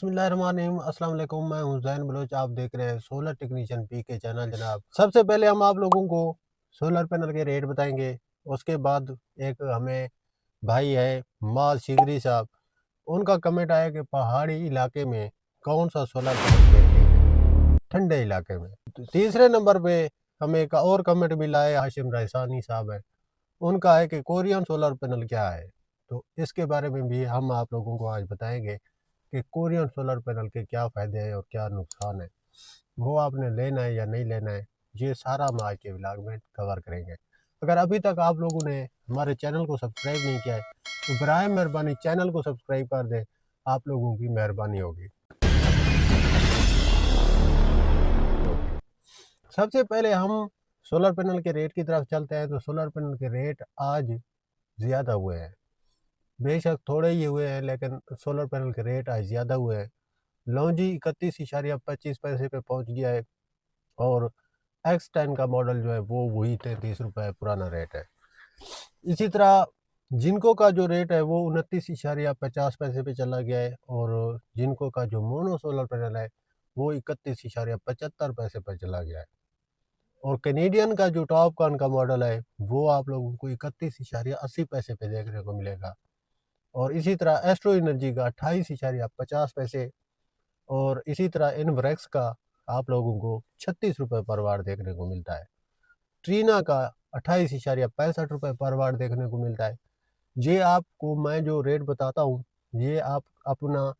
बिस्मिल्लाहिर्रहमानिर्रहीम, अस्सलाम वालेकुम। मैं हूं जैन बलोच। आप देख रहे हैं सोलर टेक्नीशियन पी के चैनल। जनाब, सबसे पहले हम आप लोगों को सोलर पैनल के रेट बताएंगे। उसके बाद एक हमें भाई है माल शिगरी साहब, उनका कमेंट आया कि पहाड़ी इलाके में कौन सा सोलर पैनल बेहतरीन है ठंडे इलाके में। तो तीसरे नंबर पे हमें एक और कमेंट मिला है, हाशिम रईसानी साहब है, उनका है कि कोरियन सोलर पैनल क्या है। तो इसके बारे में भी हम आप लोगों को आज बताएंगे कि कोरियन सोलर पैनल के क्या फ़ायदे हैं और क्या नुकसान है, वो आपने लेना है या नहीं लेना है, ये सारा हम आज के व्लॉग में कवर करेंगे। अगर अभी तक आप लोगों ने हमारे चैनल को सब्सक्राइब नहीं किया है तो बराए मेहरबानी चैनल को सब्सक्राइब कर दें, आप लोगों की मेहरबानी होगी। सबसे पहले हम सोलर पैनल के रेट की तरफ चलते हैं। तो सोलर पैनल के रेट आज ज़्यादा हुए हैं, बेशक थोड़े ही हुए हैं, लेकिन सोलर पैनल के रेट आज ज़्यादा हुए हैं। लॉन्जी 31.25 पे पहुंच गया है और X10 का मॉडल जो है वो वही 33 रुपये पुराना रेट है। इसी तरह जिनको का जो रेट है वो 29.50 पे चला गया है और जिनको का जो मोनो सोलर पैनल है वो 31.75 पे चला गया है। और कैनेडियन का जो टॉप कॉन का मॉडल है वो आप लोगों को 31.80 पे देखने को मिलेगा। और इसी तरह एस्ट्रो एनर्जी का 28.50 और इसी तरह इनवरेक्स का आप लोगों को 36 रुपये पर वाट देखने को मिलता है। ट्रीना का 28.65 रुपये पर वाट देखने को मिलता है। ये आपको मैं जो रेट बताता हूँ ये आप अपना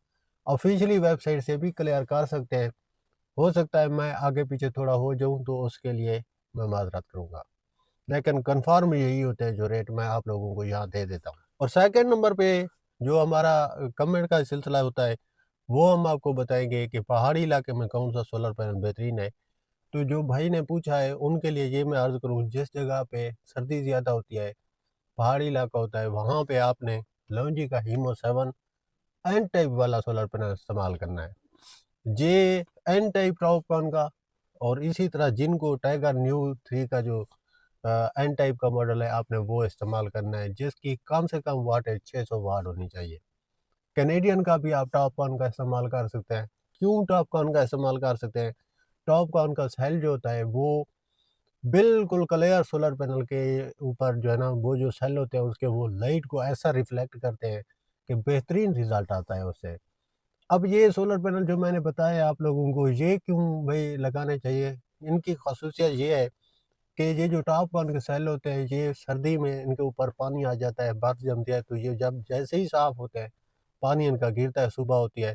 ऑफिशियली वेबसाइट से भी क्लियर कर सकते हैं। हो सकता है मैं आगे पीछे थोड़ा हो जाऊँ तो उसके लिए मैं माजरत करूँगा, लेकिन कंफर्म यही होता है जो रेट मैं आप लोगों को यहाँ दे देता हूँ। और सेकंड नंबर पे जो हमारा कमेंट का सिलसिला होता है वो हम आपको बताएंगे कि पहाड़ी इलाके में कौन सा सोलर पैनल बेहतरीन है। तो जो भाई ने पूछा है उनके लिए ये मैं अर्ज़ करूँ, जिस जगह पे सर्दी ज़्यादा होती है, पहाड़ी इलाका होता है, वहाँ पे आपने लॉन्जी का हीमो 7 एन टाइप वाला सोलर पैनल इस्तेमाल करना है। ये एन टाइप टॉपकॉन का और इसी तरह जिनको टाइगर न्यू 3 का जो एन टाइप का मॉडल है आपने वो इस्तेमाल करना है, जिसकी कम से कम वाटेज 600 वाट होनी चाहिए। कैनेडियन का भी आप टॉपकॉन का इस्तेमाल कर सकते हैं। क्यों टॉपकॉन का इस्तेमाल कर सकते हैं? टॉपकॉन का सेल जो होता है वो बिल्कुल क्लियर सोलर पैनल के ऊपर जो है ना, वो जो सेल होते हैं उसके वो लाइट को ऐसा रिफ्लेक्ट करते हैं कि बेहतरीन रिजल्ट आता है उससे। अब ये सोलर पैनल जो मैंने बताया आप लोगों को, ये क्यों भाई लगाने चाहिए, इनकी खासियत ये है कि ये जो टॉपकॉन के सेल होते हैं ये सर्दी में इनके ऊपर पानी आ जाता है, बर्फ जमती है, तो ये जब जैसे ही साफ होते हैं पानी इनका गिरता है, सुबह होती है,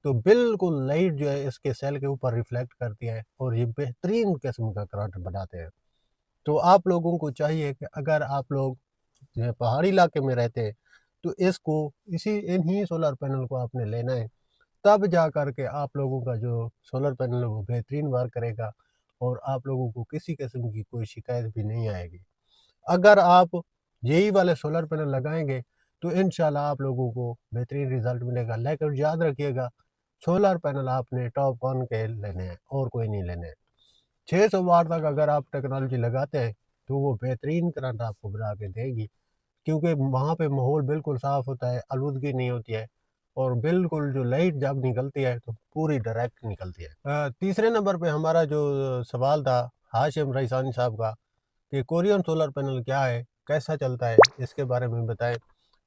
तो बिल्कुल लाइट जो है इसके सेल के ऊपर रिफ्लेक्ट करती है और ये बेहतरीन किस्म का करंट बनाते हैं। तो आप लोगों को चाहिए कि अगर आप लोग जो है पहाड़ी इलाके में रहते हैं तो इसको इसी इन्हीं सोलर पैनल को आपने लेना है, तब जा कर के आप लोगों का जो सोलर पैनल है वो बेहतरीन वर्क करेगा और आप लोगों को किसी किस्म की कोई शिकायत भी नहीं आएगी। अगर आप यही वाले सोलर पैनल लगाएंगे तो इंशाल्लाह आप लोगों को बेहतरीन रिजल्ट मिलेगा। लेकिन याद रखिएगा, सोलर पैनल आपने टॉप कौन के लेने हैं और कोई नहीं लेने हैं। 600 वाट तक अगर आप टेक्नोलॉजी लगाते हैं तो वो बेहतरीन करंट आपको बना के देगी, क्योंकि वहाँ पे माहौल बिल्कुल साफ़ होता है, आलूदगी नहीं होती है और बिल्कुल जो लाइट जब निकलती है तो पूरी डायरेक्ट निकलती है। तीसरे नंबर पे हमारा जो सवाल था हाशिम रईसानी साहब का कि कोरियन सोलर पैनल क्या है, कैसा चलता है, इसके बारे में बताएं।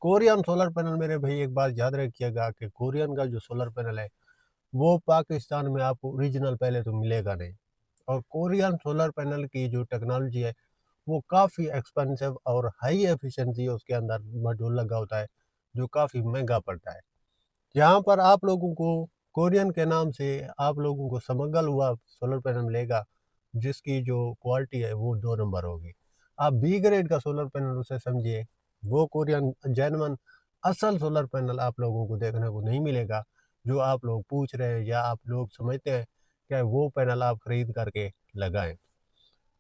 कोरियन सोलर पैनल मेरे भाई एक बात याद रखिएगा कि कोरियन का जो सोलर पैनल है वो पाकिस्तान में आपको ओरिजिनल पहले तो मिलेगा नहीं। और कोरियन सोलर पैनल की जो टेक्नोलॉजी है वो काफ़ी एक्सपेंसिव और हाई एफिशिएंसी उसके अंदर मॉड्यूल लगा होता है, जो काफ़ी महंगा पड़ता है। यहाँ पर आप लोगों को कोरियन के नाम से आप लोगों को स्मगल हुआ सोलर पैनल मिलेगा, जिसकी जो क्वालिटी है वो 2 नंबर होगी। आप बी ग्रेड का सोलर पैनल उसे समझिए, वो कोरियन जेन्युइन असल सोलर पैनल आप लोगों को देखने को नहीं मिलेगा जो आप लोग पूछ रहे हैं या आप लोग समझते हैं कि वो पैनल आप खरीद करके लगाएं।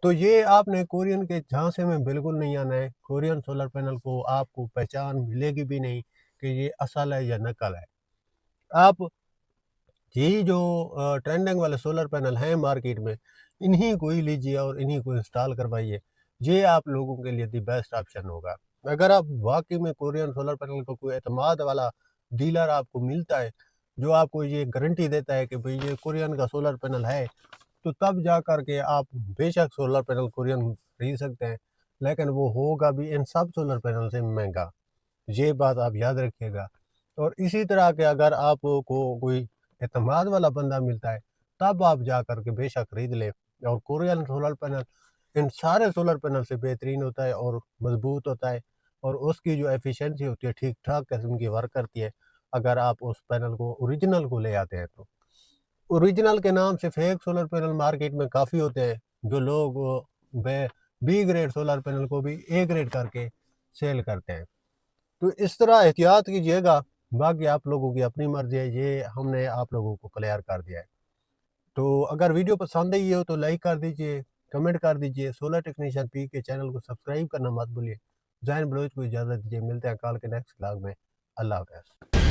तो ये आपने कोरियन के झांसे में बिल्कुल नहीं आना है। कोरियन सोलर पैनल को आपको पहचान मिलेगी भी नहीं कि ये असल है या नकल है। आप यही जो ट्रेंडिंग वाले सोलर पैनल हैं मार्केट में, इन्हीं को ही लीजिए और इन्हीं को इंस्टॉल करवाइए। ये आप लोगों के लिए दी बेस्ट ऑप्शन होगा। अगर आप वाकई में कोरियन सोलर पैनल को कोई एतमाद वाला डीलर आपको मिलता है जो आपको ये गारंटी देता है कि भाई ये कोरियन का सोलर पैनल है, तो तब जा कर के आप बेशक सोलर पैनल कोरियन खरीद सकते हैं, लेकिन वो होगा भी इन सब सोलर पैनल से महंगा। ये बात आप याद रखिएगा। और इसी तरह के अगर आपको कोई एतमाद वाला बंदा मिलता है, तब आप जा कर के बेशक खरीद लें। और कोरियन सोलर पैनल इन सारे सोलर पैनल से बेहतरीन होता है और मजबूत होता है, और उसकी जो एफिशिएंसी होती है ठीक ठाक किस्म की वर्क करती है, अगर आप उस पैनल को ओरिजिनल को ले आते हैं तो। ओरिजिनल के नाम से फेक सोलर पैनल मार्केट में काफ़ी होते हैं, जो लोग बी ग्रेड सोलर पैनल को भी ए ग्रेड करके सेल करते हैं। तो इस तरह एहतियात कीजिएगा, बाकी आप लोगों की अपनी मर्जी है, ये हमने आप लोगों को क्लियर कर दिया है। तो अगर वीडियो पसंद आई हो तो लाइक कर दीजिए, कमेंट कर दीजिए, सोलर टेक्नीशियन पी के चैनल को सब्सक्राइब करना मत भूलिए। जैन बलोच को इजाज़त दीजिए, मिलते हैं कल के नेक्स्ट व्लॉग में। अल्लाह हाफ़िज़।